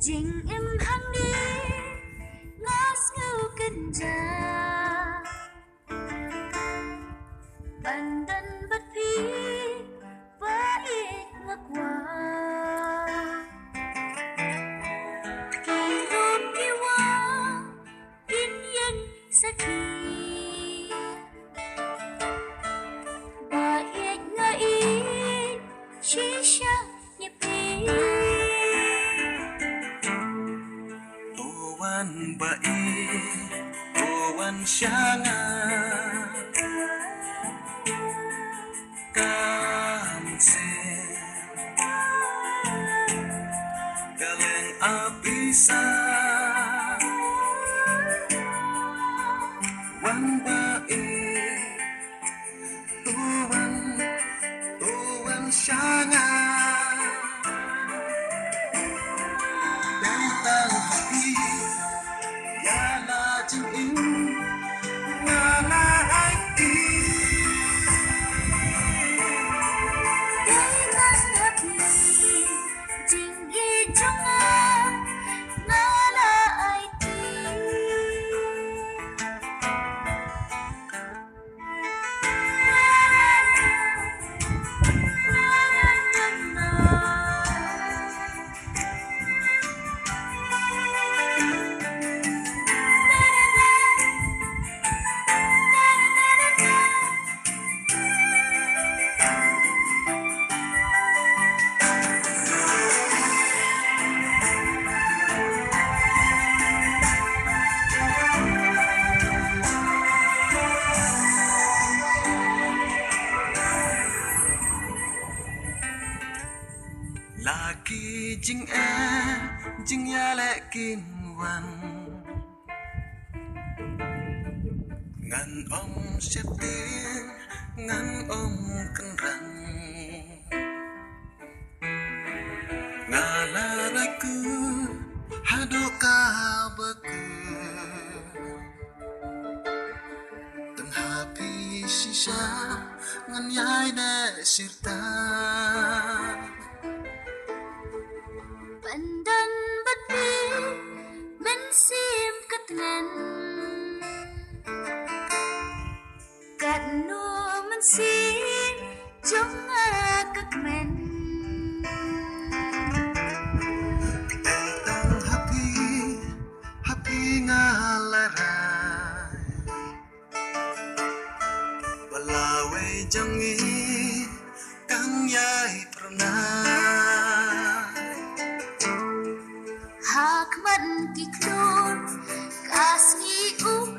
Jing im hang đi ngas ngưu kinh gia Bandan bất phí và ít ngắc qua Kỳ rôn kỳ hoa in yên sa kỳ Và ít ngã ít chỉ xa nhịp đi Owan bai, owan shanga Kansen Kaleng abisa Wan bai, owan shanga Dantang hati Yala jing ngala hati Dengan hati Jing i junga Nala aiti Laki jing jing ya lekin wan Ngan om septin ngan om kenrang Ngalaraku hadoka baku Tenghapi sisa ngan yai ne sirta Bandan bất phí Bên sim cất ngân Cạn nua mình sim Chúng cất men Etang happy ngalarai Balawe jangi kang yai pernah Hak man ki klon Kas ngi ung